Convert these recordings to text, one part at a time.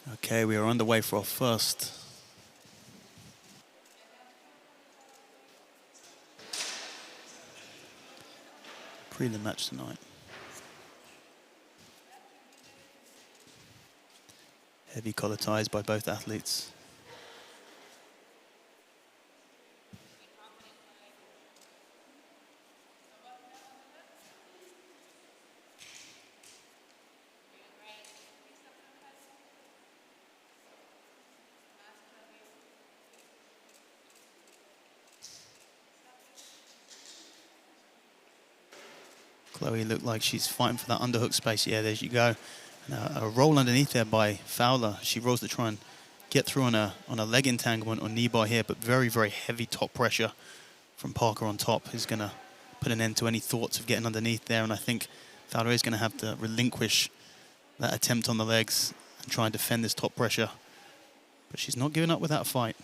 Okay, we are underway for our first prelim match tonight. Heavy collar ties by both athletes. Chloe looked like she's fighting for that underhook space. Yeah, there you go. A roll underneath there by Fowler. She rolls to try and get through on a leg entanglement or knee bar here, but very, very heavy top pressure from Parker on top is going to put an end to any thoughts of getting underneath there. And I think Fowler is going to have to relinquish that attempt on the legs and try and defend this top pressure. But she's not giving up with that fight.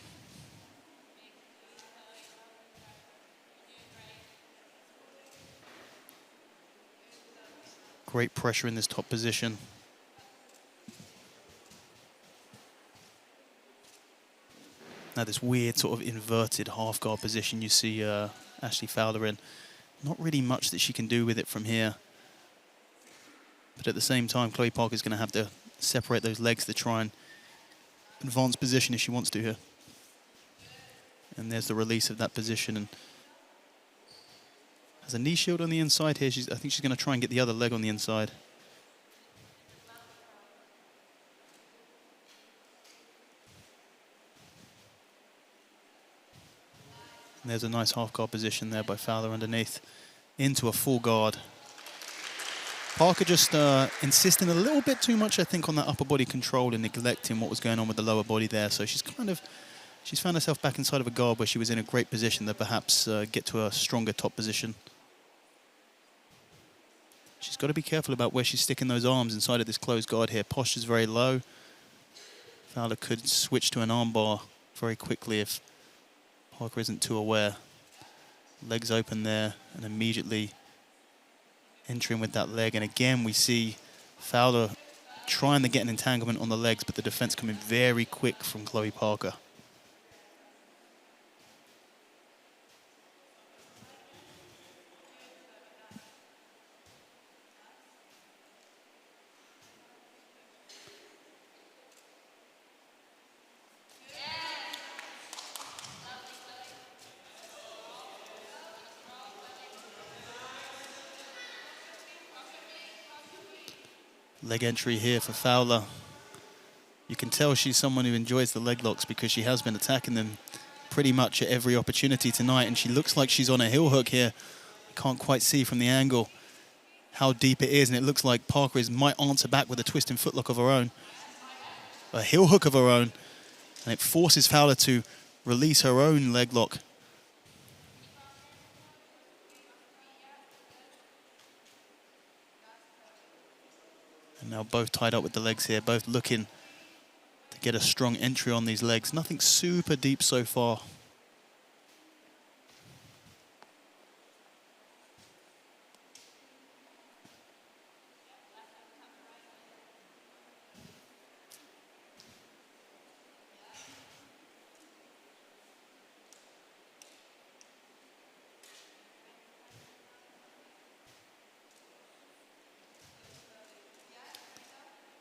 Great pressure in this top position. Now this weird sort of inverted half guard position you see Ashlie Fowler in. Not really much that she can do with it from here. But at the same time, Chloe Parker's going to have to separate those legs to try and advance position if she wants to here. And there's the release of that position. And has a knee shield on the inside here. I think she's going to try and get the other leg on the inside. And there's a nice half guard position there by Fowler underneath into a full guard. Parker just insisting a little bit too much, I think, on that upper body control and neglecting what was going on with the lower body there. So she's found herself back inside of a guard where she was in a great position to perhaps get to a stronger top position. She's got to be careful about where she's sticking those arms inside of this closed guard here. Posture's very low. Fowler could switch to an arm bar very quickly if Parker isn't too aware. Legs open there and immediately entering with that leg. And again, we see Fowler trying to get an entanglement on the legs, but the defense coming very quick from Chloe Parker. Leg entry here for Fowler. You can tell she's someone who enjoys the leg locks because she has been attacking them pretty much at every opportunity tonight, and she looks like she's on a heel hook here. I can't quite see from the angle how deep it is, and it looks like Parker might answer back with a twisting footlock of her own. A heel hook of her own, and it forces Fowler to release her own leg lock. And now both tied up with the legs here, both looking to get a strong entry on these legs. Nothing super deep so far.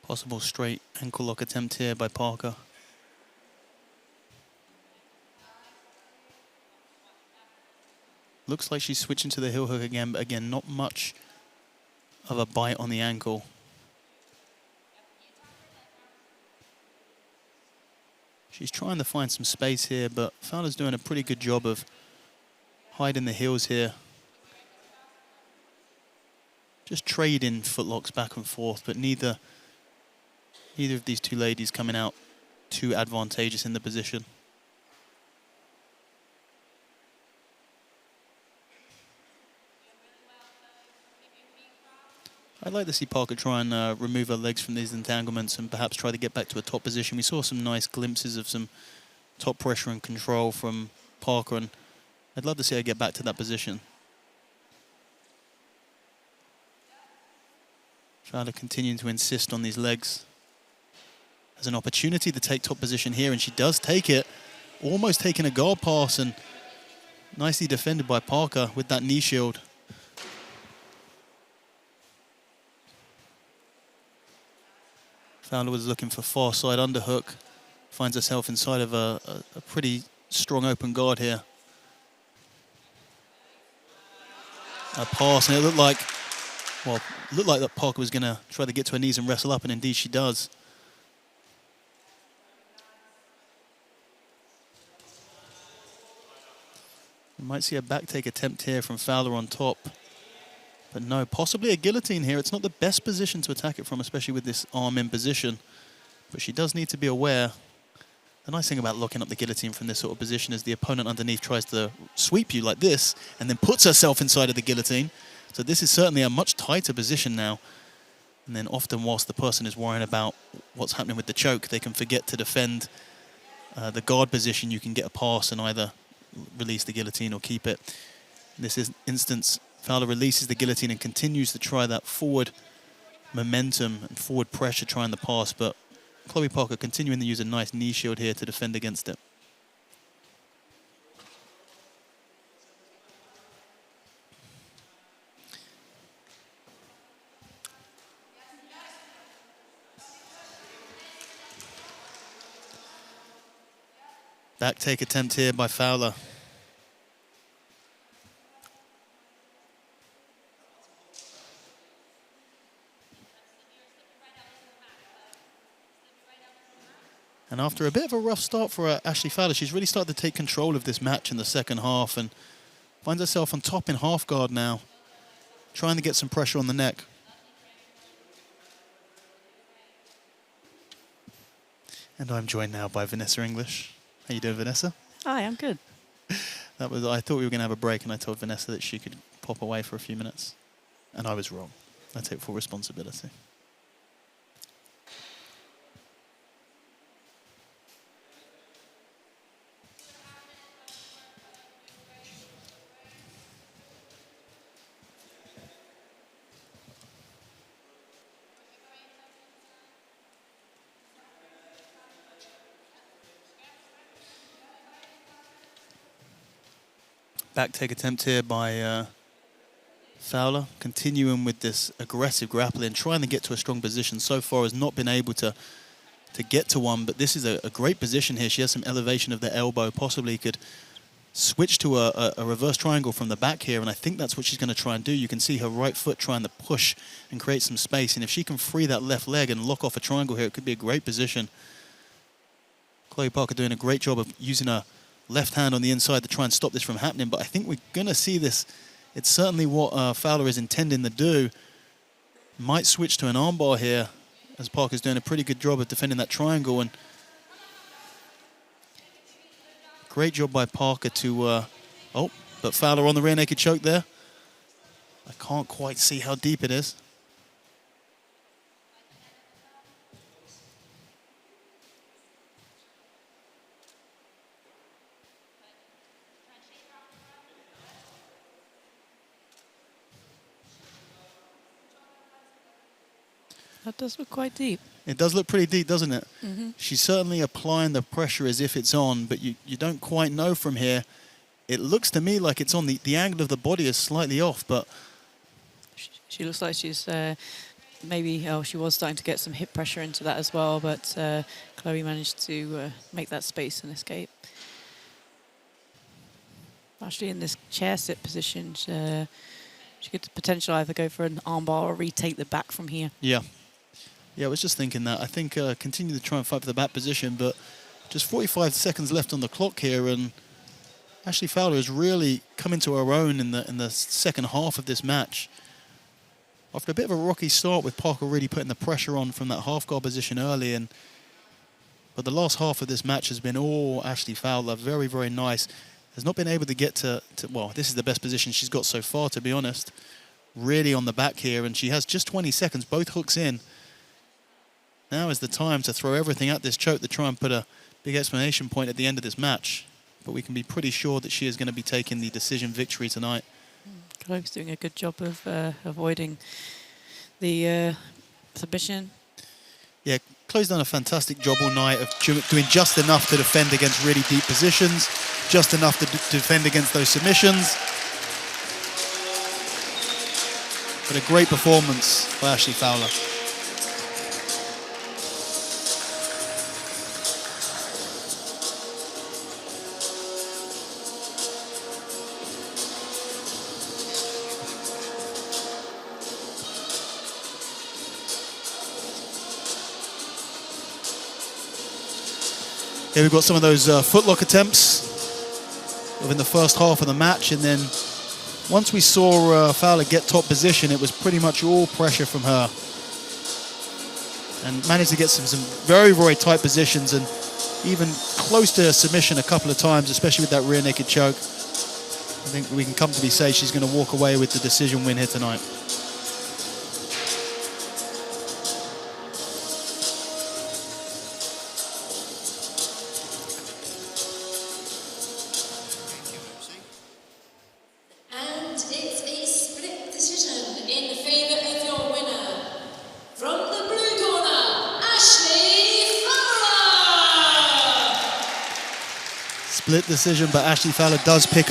Possible straight ankle lock attempt here by Parker. Looks like she's switching to the heel hook again, but again, not much of a bite on the ankle. She's trying to find some space here, but Fowler's doing a pretty good job of hiding the heels here. Just trading footlocks back and forth, but neither of these two ladies coming out too advantageous in the position. I'd like to see Parker try and remove her legs from these entanglements and perhaps try to get back to a top position. We saw some nice glimpses of some top pressure and control from Parker, and I'd love to see her get back to that position. Fowler continuing to insist on these legs. has an opportunity to take top position here, and she does take it. Almost taking a guard pass, and nicely defended by Parker with that knee shield. Fowler was looking for far side underhook. Finds herself inside of a pretty strong open guard here. A pass, and it looked like, well, that Parker was going to try to get to her knees and wrestle up, and indeed she does. You might see a back take attempt here from Fowler on top. But no, possibly a guillotine here. It's not the best position to attack it from, especially with this arm in position. But she does need to be aware. The nice thing about locking up the guillotine from this sort of position is the opponent underneath tries to sweep you like this and then puts herself inside of the guillotine. So this is certainly a much tighter position now. And then often whilst the person is worrying about what's happening with the choke, they can forget to defend the guard position. You can get a pass and either release the guillotine or keep it. In this instance, Fowler releases the guillotine and continues to try that forward momentum and forward pressure trying the pass, but Chloe Parker continuing to use a nice knee shield here to defend against it. Back take attempt here by Fowler. And after a bit of a rough start for Ashlie Fowler, she's really started to take control of this match in the second half and finds herself on top in half guard now, trying to get some pressure on the neck. And I'm joined now by Vanessa English. How you doing, Vanessa? Hi, I'm good. I thought we were going to have a break, and I told Vanessa that she could pop away for a few minutes. And I was wrong. I take full responsibility. Back take attempt here by Fowler, continuing with this aggressive grappling, trying to get to a strong position. So far has not been able to get to one, but this is a great position here. She has some elevation of the elbow, possibly could switch to a reverse triangle from the back here, and I think that's what she's going to try and do. You can see her right foot trying to push and create some space, and if she can free that left leg and lock off a triangle here, it could be a great position. Chloe Parker doing a great job of using her left hand on the inside to try and stop this from happening, but I think we're going to see this. It's certainly what Fowler is intending to do. Might switch to an armbar here, as Parker's doing a pretty good job of defending that triangle. And great job by Parker to... but Fowler on the rear naked choke there. I can't quite see how deep it is. That does look quite deep. It does look pretty deep, doesn't it? Mm-hmm. She's certainly applying the pressure as if it's on, but you don't quite know from here. It looks to me like it's on. The angle of the body is slightly off, but... She looks like she's maybe... Oh, she was starting to get some hip pressure into that as well, but Chloe managed to make that space and escape. Actually, in this chair sit position, she could potentially either go for an armbar or retake the back from here. Yeah. Yeah, I was just thinking that. I think continue to try and fight for the back position, but just 45 seconds left on the clock here, and Ashlie Fowler has really come into her own in the second half of this match. After a bit of a rocky start with Parker really putting the pressure on from that half guard position early, but the last half of this match has been all Ashlie Fowler. Very, very nice. Has not been able to get to, well, this is the best position she's got so far, to be honest. Really on the back here, and she has just 20 seconds, both hooks in. Now is the time to throw everything at this choke to try and put a big exclamation point at the end of this match. But we can be pretty sure that she is going to be taking the decision victory tonight. Chloe's doing a good job of avoiding the submission. Yeah, Chloe's done a fantastic job all night of doing just enough to defend against really deep positions, just enough to defend against those submissions. But a great performance by Ashlie Fowler. Here we've got some of those footlock attempts within the first half of the match, and then once we saw Fowler get top position, it was pretty much all pressure from her. And managed to get some very, very tight positions and even close to submission a couple of times, especially with that rear naked choke. I think we can comfortably say she's going to walk away with the decision win here tonight. Split decision, but Ashlie Fowler does pick